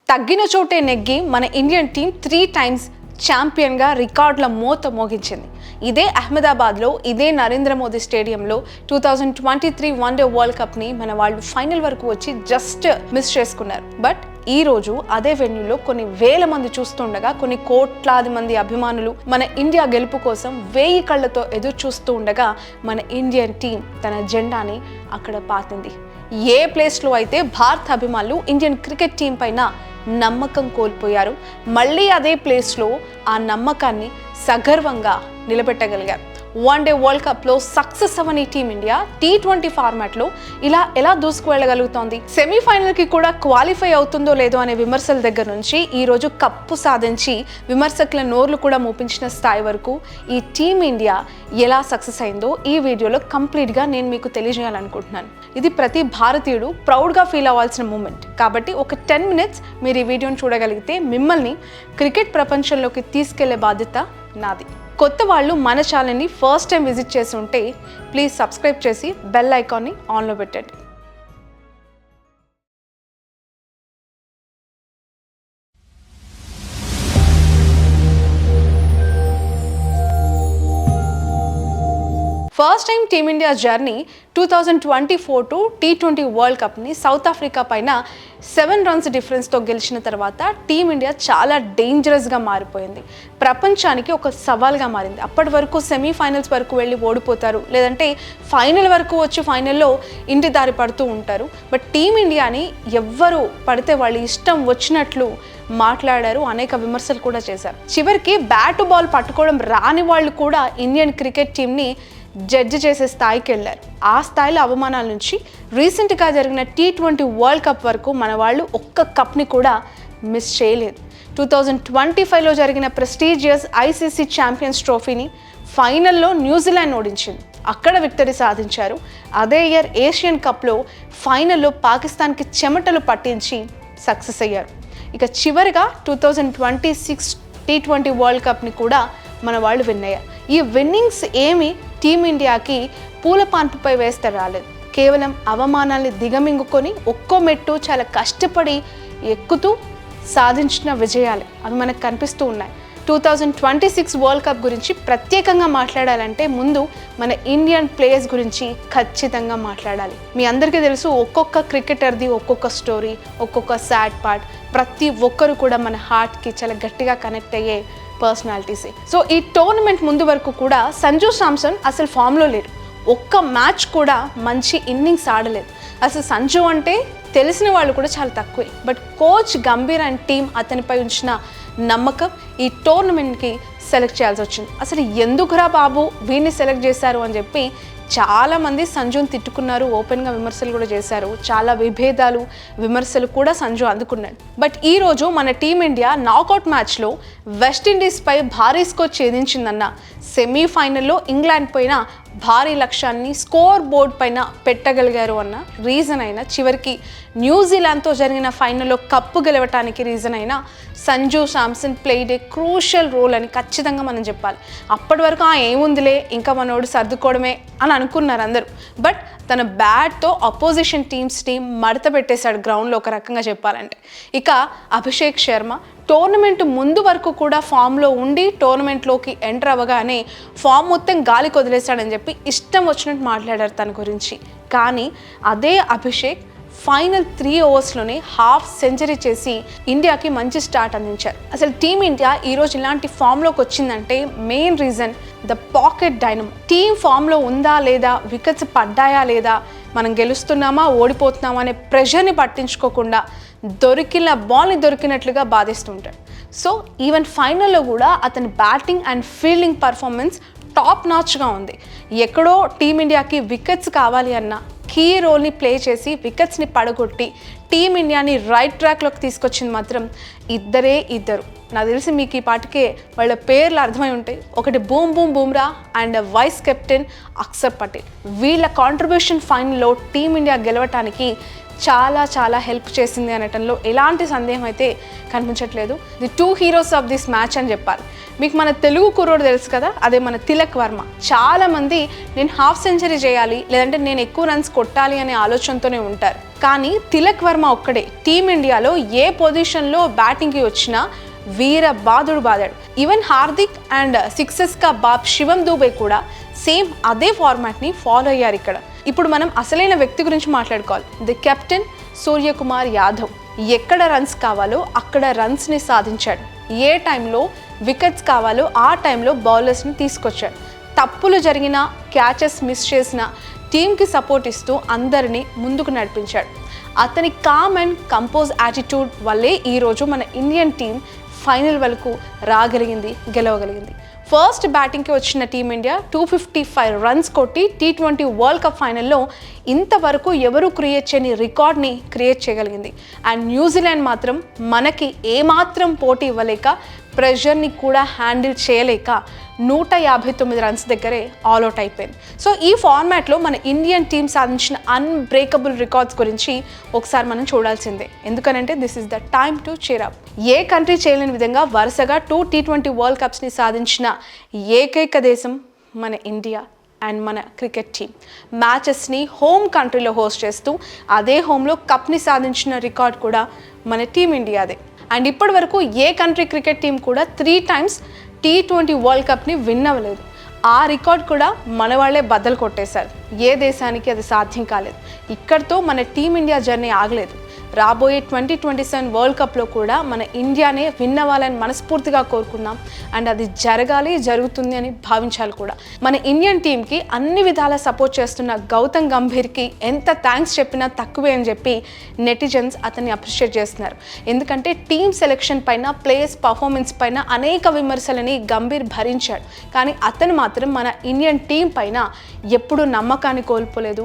తగ్గిన చోటే నెగ్గి మన ఇండియన్ టీం 3 టైమ్స్ ఛాంపియన్గా రికార్డుల మోత మోగించింది. ఇదే అహ్మదాబాద్లో, ఇదే నరేంద్ర మోదీ స్టేడియంలో 2023 వన్డే వరల్డ్ కప్ని మన వాళ్ళు ఫైనల్ వరకు వచ్చి జస్ట్ మిస్ చేసుకున్నారు. బట్ ఈ రోజు అదే వెన్యూలో కొన్ని వేల మంది చూస్తుండగా, కొన్ని కోట్లాది మంది అభిమానులు మన ఇండియా గెలుపు కోసం 1000 కళ్ళతో ఎదురు చూస్తూ ఉండగా మన ఇండియన్ టీం తన జెండాని అక్కడ పాతింది. ఏ ప్లేస్లో అయితే భారత అభిమానులు ఇండియన్ క్రికెట్ టీం పైన నమ్మకం కోల్పోయారు, మళ్ళీ అదే ప్లేస్లో ఆ నమ్మకాన్ని సగర్వంగా నిలబెట్టగలిగారు. వన్డే వరల్డ్ కప్లో సక్సెస్ అవ్వని టీమిండియా T20 ఫార్మాట్లో ఇలా ఎలా దూసుకు వెళ్ళగలుగుతోంది? సెమీఫైనల్కి కూడా క్వాలిఫై అవుతుందో లేదో అనే విమర్శల దగ్గర నుంచి ఈరోజు కప్పు సాధించి విమర్శకుల నోర్లు కూడా మూపించిన స్థాయి వరకు ఈ టీమిండియా ఎలా సక్సెస్ అయిందో ఈ వీడియోలో కంప్లీట్గా నేను మీకు తెలియజేయాలనుకుంటున్నాను. ఇది ప్రతి భారతీయుడు ప్రౌడ్గా ఫీల్ అవ్వాల్సిన మూమెంట్. కాబట్టి ఒక 10 మినిట్స్ మీరు ఈ వీడియోని చూడగలిగితే మిమ్మల్ని క్రికెట్ ప్రపంచంలోకి తీసుకెళ్లే బాధ్యత నాది. కొత్త వాళ్ళు మన ఛానల్ని ఫస్ట్ టైం విజిట్ చేసి ఉంటే ప్లీజ్ సబ్స్క్రైబ్ చేసి బెల్ ఐకాన్ని ఆన్లో పెట్టండి. First time team India journey 2024 T20 world కప్ని సౌత్ ఆఫ్రికా పైన 7 రన్స్ డిఫరెన్స్తో గెలిచిన తర్వాత టీమిండియా చాలా డేంజరస్గా మారిపోయింది. ప్రపంచానికి ఒక సవాల్గా మారింది. అప్పటి వరకు సెమీఫైనల్స్ వరకు వెళ్ళి ఓడిపోతారు, లేదంటే ఫైనల్ వరకు వచ్చి ఫైనల్లో ఇంటి దారి పడుతూ ఉంటారు. బట్ టీమిండియాని ఎవ్వరు పడితే వాళ్ళు ఇష్టం వచ్చినట్లు మాట్లాడారు, అనేక విమర్శలు కూడా చేశారు. చివరికి బ్యాట్ బాల్ పట్టుకోవడం రాని వాళ్ళు కూడా ఇండియన్ క్రికెట్ టీంని జడ్జి చేసే స్థాయికి వెళ్ళారు. ఆ స్థాయిలో అవమానాల నుంచి రీసెంట్గా జరిగిన T20 వరల్డ్ కప్ వరకు మన వాళ్ళు ఒక్క కప్ని కూడా మిస్ చేయలేదు. 2025లో జరిగిన ప్రెస్టీజియస్ ICC ఛాంపియన్స్ ట్రోఫీని ఫైనల్లో న్యూజిలాండ్ ఓడించింది, అక్కడ విక్టరీ సాధించారు. అదే ఇయర్ ఏషియన్ కప్లో ఫైనల్లో పాకిస్తాన్కి చెమటలు పట్టించి సక్సెస్ అయ్యారు. ఇక చివరిగా 2026 T20 వరల్డ్ కప్ని కూడా మన వాళ్ళు విన్ అయ్యారు. ఈ విన్నింగ్స్ ఏమి టీమిండియాకి పూల పాన్పుపై వేస్తే రాలేదు, కేవలం అవమానాల్ని దిగమింగుకొని ఒక్కో మెట్టు చాలా కష్టపడి ఎక్కుతూ సాధించిన విజయాలు అవి మనకు కనిపిస్తూ ఉన్నాయి. 2026 వరల్డ్ కప్ గురించి ప్రత్యేకంగా మాట్లాడాలంటే ముందు మన ఇండియన్ ప్లేయర్స్ గురించి ఖచ్చితంగా మాట్లాడాలి. మీ అందరికీ తెలుసు, ఒక్కొక్క క్రికెటర్ది ఒక్కొక్క స్టోరీ, ఒక్కొక్క సాడ్ పార్ట్. ప్రతి ఒక్కరు కూడా మన హార్ట్కి చాలా గట్టిగా కనెక్ట్ అయ్యే పర్సనాలిటీసే. సో ఈ టోర్నమెంట్ ముందు వరకు కూడా సంజు శాంసన్ అసలు ఫామ్లో లేడు, ఒక్క మ్యాచ్ కూడా మంచి ఇన్నింగ్స్ ఆడలేదు. అసలు సంజు అంటే తెలిసిన వాళ్ళు కూడా చాలా తక్కువే. But coach Gambhir and team అతనిపై ఉంచిన నమ్మకం ఈ టోర్నమెంట్కి సెలెక్ట్ చేయాల్సి వచ్చింది. అసలు ఎందుకురా బాబు వీడిని సెలెక్ట్ చేశారు అని చెప్పి చాలామంది సంజుని తిట్టుకున్నారు, ఓపెన్గా విమర్శలు కూడా చేశారు. చాలా విభేదాలు, విమర్శలు కూడా సంజు అందుకున్నాడు. బట్ ఈరోజు మన టీమిండియా నాకౌట్ మ్యాచ్లో వెస్టిండీస్పై భారీ స్కోర్ ఛేదించిందన్న, సెమీఫైనల్లో ఇంగ్లాండ్ పైన భారీ లక్ష్యాన్ని స్కోర్ బోర్డ్ పైన పెట్టగలిగారు అన్న రీజన్ అయినా, చివరికి న్యూజిలాండ్తో జరిగిన ఫైనల్లో కప్పు గెలవటానికి రీజన్ అయినా Sanju Samson played a crucial role అని ఖచ్చితంగా మనం చెప్పాలి. అప్పటి వరకు ఏముందిలే ఇంకా మనోడు సర్దుకోవడమే అని అనుకున్నారు అందరూ. బట్ తన బ్యాట్తో అపోజిషన్ టీమ్స్ని మడత పెట్టేశాడు గ్రౌండ్లో ఒక రకంగా చెప్పాలంటే. ఇక అభిషేక్ శర్మ టోర్నమెంట్ ముందు వరకు కూడా ఫామ్లో ఉండి టోర్నమెంట్లోకి ఎంటర్ అవ్వగానే ఫామ్ మొత్తం గాలికి వదిలేశాడని చెప్పి ఇష్టం వచ్చినట్టు మాట్లాడారు తన గురించి. కానీ అదే అభిషేక్ ఫైనల్ 3 ఓవర్స్లోనే హాఫ్ సెంచరీ చేసి ఇండియాకి మంచి స్టార్ట్ అందించారు. అసలు టీమిండియా ఈరోజు ఇలాంటి ఫామ్లోకి వచ్చిందంటే main reason the pocket dynamo. Team ఫామ్లో ఉందా లేదా, వికెట్స్ పడ్డాయా లేదా, మనం గెలుస్తున్నామా ఓడిపోతున్నామా అనే ప్రెషర్ని పట్టించుకోకుండా దొరికిన బాల్ని దొరికినట్లుగా బాధిస్తుంటాడు. సో ఈవెన్ ఫైనల్లో కూడా అతని batting and fielding performance top నాచ్గా ఉంది. ఎక్కడో టీమిండియాకి వికెట్స్ కావాలి అన్న కీ రోల్ని ప్లే చేసి వికెట్స్ని పడగొట్టి టీమిండియాని రైట్ ట్రాక్లోకి తీసుకొచ్చింది మాత్రం ఇద్దరు. నాకు తెలిసి మీకు ఈ పాటికే వాళ్ళ పేర్లు అర్థమై ఉంటాయి. ఒకటి Bumrah and vice captain Axar Patel. వీళ్ళ కాంట్రిబ్యూషన్ ఫైనల్లో టీమిండియా గెలవటానికి చాలా హెల్ప్ చేసింది అనటంలో ఎలాంటి సందేహం అయితే కనిపించట్లేదు. The 2 heroes of this match అని చెప్పాలి. మీకు మన తెలుగు కుర్రోడు తెలుసు కదా, అదే మన తిలక్ వర్మ. చాలామంది నేను హాఫ్ సెంచరీ చేయాలి, లేదంటే నేను ఎక్కువ రన్స్ కొట్టాలి అనే ఆలోచనతోనే ఉంటారు. కానీ తిలక్ వర్మ ఒక్కడే టీమిండియాలో ఏ పొజిషన్లో బ్యాటింగ్కి వచ్చినా వీర బాదుడు బాదాడు. ఈవెన్ హార్దిక్ అండ్ సిక్సెస్కా బాబ్ శివం దూబే కూడా సేమ్ అదే ఫార్మాట్ని ఫాలో అయ్యారు. ఇక్కడ ఇప్పుడు మనం అసలైన వ్యక్తి గురించి మాట్లాడుకోవాలి. The captain Suryakumar Yadav. ఎక్కడ రన్స్ కావాలో అక్కడ రన్స్ని సాధించాడు. ఏ టైంలో వికెట్స్ కావాలో ఆ టైంలో బౌలర్స్ని తీసుకొచ్చాడు. తప్పులు జరిగినా, క్యాచెస్ మిస్ చేసినా టీంకి సపోర్ట్ ఇస్తూ అందరినీ ముందుకు నడిపించాడు. అతని కామ్ అండ్ కంపోజ్ యాటిట్యూడ్ వల్లే ఈరోజు మన ఇండియన్ టీం ఫైనల్ వరకు రాగలిగింది, గెలవగలిగింది. ఫస్ట్ బ్యాటింగ్కి వచ్చిన టీమిండియా 255 రన్స్ కొట్టి T20 వరల్డ్ కప్ ఫైనల్లో ఇంతవరకు ఎవరు క్రియేట్ చేయని రికార్డ్ని క్రియేట్ చేయగలిగింది. అండ్ న్యూజిలాండ్ మాత్రం మనకి ఏమాత్రం పోటీ ఇవ్వలేక, ప్రెషర్ని కూడా హ్యాండిల్ చేయలేక 159 రన్స్ దగ్గరే ఆల్అౌట్ అయిపోయింది. సో ఈ ఫార్మాట్లో మన ఇండియన్ టీం సాధించిన అన్బ్రేకబుల్ రికార్డ్స్ గురించి ఒకసారి మనం చూడాల్సిందే. ఎందుకనంటే this is the time to cheer up. A country చేయలేని విధంగా వరుసగా 2 T20 వరల్డ్ కప్స్ని సాధించిన ఏకైక దేశం మన ఇండియా అండ్ మన క్రికెట్ టీం. మ్యాచెస్ని హోమ్ కంట్రీలో హోస్ట్ చేస్తూ అదే హోమ్లో కప్ని సాధించిన రికార్డ్ కూడా మన టీమిండియాదే. అండ్ ఇప్పటి వరకు ఏ కంట్రీ క్రికెట్ టీం కూడా 3 times T20 వరల్డ్ కప్ని విన్ అవ్వలేదు. ఆ రికార్డ్ కూడా మన వాళ్ళే బద్దలు కొట్టేశారు. ఏ దేశానికి అది సాధ్యం కాలేదు. ఇక్కడితో మన టీమిండియా జర్నీ ఆగలేదు. రాబోయే 2027 వరల్డ్ కప్లో కూడా మన ఇండియానే విన్ అవ్వాలని మనస్ఫూర్తిగా కోరుకుందాం. అండ్ అది జరగాలి, జరుగుతుంది అని భావించాలి కూడా. మన ఇండియన్ టీంకి అన్ని విధాలా సపోర్ట్ చేస్తున్న గౌతమ్ గంభీర్కి ఎంత థ్యాంక్స్ చెప్పినా తక్కువే అని చెప్పి నెటిజన్స్ అతన్ని అప్రిషియేట్ చేస్తున్నారు. ఎందుకంటే టీమ్ సెలెక్షన్ పైన, ప్లేయర్స్ పర్ఫార్మెన్స్ పైన అనేక విమర్శలని గంభీర్ భరించాడు. కానీ అతను మాత్రం మన ఇండియన్ టీం పైన ఎప్పుడు నమ్మకాన్ని కోల్పోలేదు.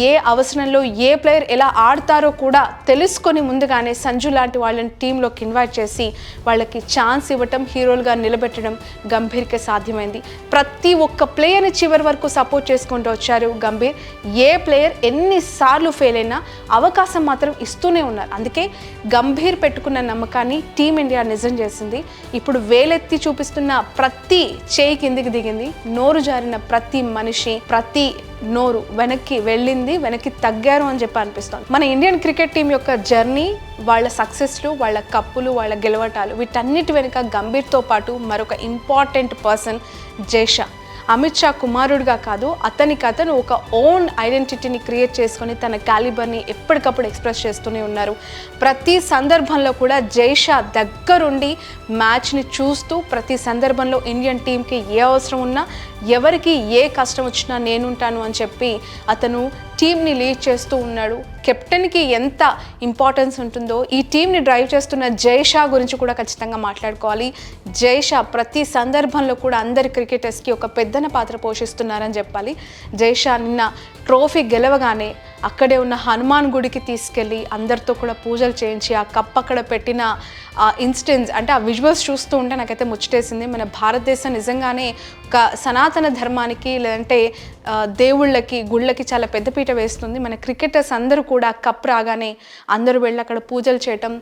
ఏ అవసరంలో ఏ ప్లేయర్ ఎలా ఆడతారో కూడా తెలుసుకొని ముందుగానే సంజు లాంటి వాళ్ళని టీంలోకి ఇన్వైట్ చేసి వాళ్ళకి ఛాన్స్ ఇవ్వటం, హీరోలుగా నిలబెట్టడం గంభీర్కే సాధ్యమైంది. ప్రతి ఒక్క ప్లేయర్ని చివరి వరకు సపోర్ట్ చేసుకుంటూ వచ్చారు గంభీర్. ఏ ప్లేయర్ ఎన్నిసార్లు ఫెయిల్ అయినా అవకాశం మాత్రం ఇస్తూనే ఉన్నారు. అందుకే గంభీర్ పెట్టుకున్న నమ్మకాన్ని టీమిండియా నిజం చేసింది. ఇప్పుడు వేలెత్తి చూపిస్తున్న ప్రతి చేయి కిందికి దిగింది. నోరు జారిన ప్రతి మనిషి, ప్రతి నోరు వెనక్కి వెళ్ళింది, వెనక్కి తగ్గారు అని చెప్పి అనిపిస్తుంది. మన ఇండియన్ క్రికెట్ టీం యొక్క జర్నీ, వాళ్ళ సక్సెస్లు, వాళ్ళ కప్పులు, వాళ్ళ గెలవటాలు, వీటన్నిటి వెనుక గంభీర్తో పాటు మరొక ఇంపార్టెంట్ పర్సన్ జైషా. అమిత్ షా కుమారుడిగా కాదు, అతనికి అతను ఒక ఓన్ ఐడెంటిటీని క్రియేట్ చేసుకొని తన క్యాలిబర్ని ఎప్పటికప్పుడు ఎక్స్ప్రెస్ చేస్తూనే ఉన్నారు. ప్రతి సందర్భంలో కూడా జైషా దగ్గరుండి మ్యాచ్ని చూస్తూ ప్రతి సందర్భంలో ఇండియన్ టీంకి ఏ అవసరం ఉన్నా, ఎవరికి ఏ కష్టం వచ్చినా నేనుంటాను అని చెప్పి అతను టీంని లీడ్ చేస్తూ ఉన్నాడు. కెప్టెన్కి ఎంత ఇంపార్టెన్స్ ఉంటుందో ఈ టీంని డ్రైవ్ చేస్తున్న జైషా గురించి కూడా ఖచ్చితంగా మాట్లాడుకోవాలి. జైషా ప్రతి సందర్భంలో కూడా అందరి క్రికెటర్స్కి ఒక పెద్దన పాత్ర పోషిస్తున్నారని చెప్పాలి. జైషా నిన్న ట్రోఫీ గెలవగానే అక్కడే ఉన్న హనుమాన్ గుడికి తీసుకెళ్ళి అందరితో కూడా పూజలు చేయించి ఆ కప్ అక్కడ పెట్టిన ఆ ఇన్స్టెన్స్, అంటే ఆ విజువల్స్ చూస్తూ ఉంటే నాకైతే ముచ్చటేసింది. మన భారతదేశం నిజంగానే ఒక సనాతన ధర్మానికి, లేదంటే దేవుళ్ళకి, గుళ్ళకి చాలా పెద్దపీట వేస్తుంది. మన క్రికెటర్స్ అందరూ కూడా కప్ రాగానే అందరూ వెళ్ళి అక్కడ పూజలు చేయటం,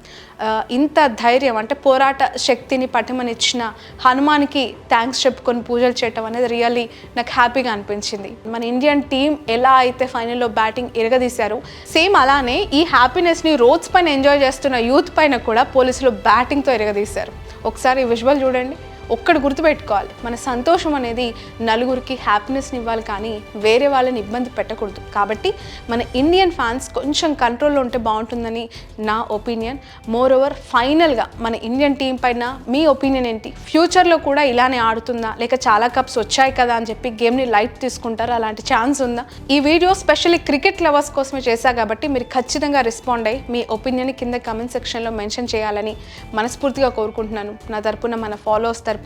ఇంత ధైర్యం, అంటే పోరాట శక్తిని పటిమనిచ్చిన హనుమాన్కి థ్యాంక్స్ చెప్పుకొని పూజలు చేయటం అనేది రియల్లీ నాకు హ్యాపీగా అనిపించింది. మన ఇండియన్ టీం ఎలా అయితే ఫైనల్లో బ్యాటింగ్ ఎరగదీశారో, సేమ్ అలానే ఈ హ్యాపీనెస్ని రోడ్స్ పైన ఎంజాయ్ చేస్తున్న యూత్ పైన కూడా పోలీసులు బ్యాటింగ్తో ఎరగదీశారు. ఒకసారి ఈ విజువల్ చూడండి. ఒక్కటి గుర్తుపెట్టుకోవాలి, మన సంతోషం అనేది నలుగురికి హ్యాపీనెస్ని ఇవ్వాలి, కానీ వేరే వాళ్ళని ఇబ్బంది పెట్టకూడదు. కాబట్టి మన ఇండియన్ ఫ్యాన్స్ కొంచెం కంట్రోల్లో ఉంటే బాగుంటుందని నా ఒపీనియన్. మోర్ ఓవర్ ఫైనల్గా మన ఇండియన్ టీం పైన మీ ఒపీనియన్ ఏంటి? ఫ్యూచర్లో కూడా ఇలానే ఆడుతుందా, లేక చాలా కప్స్ వచ్చాయి కదా అని చెప్పి గేమ్ని లైట్ తీసుకుంటారా? అలాంటి ఛాన్స్ ఉందా? ఈ వీడియో స్పెషల్లీ క్రికెట్ లవర్స్ కోసమే చేశా కాబట్టి మీరు ఖచ్చితంగా రెస్పాండ్ అయ్యి మీ ఒపీనియన్ కింద కమెంట్ సెక్షన్లో మెన్షన్ చేయాలని మనస్ఫూర్తిగా కోరుకుంటున్నాను. నా తరపున, మన ఫాలోవర్స్ తరపున,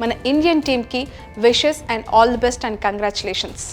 మన ఇండియన్ టీమ్కి wishes and all the best and congratulations.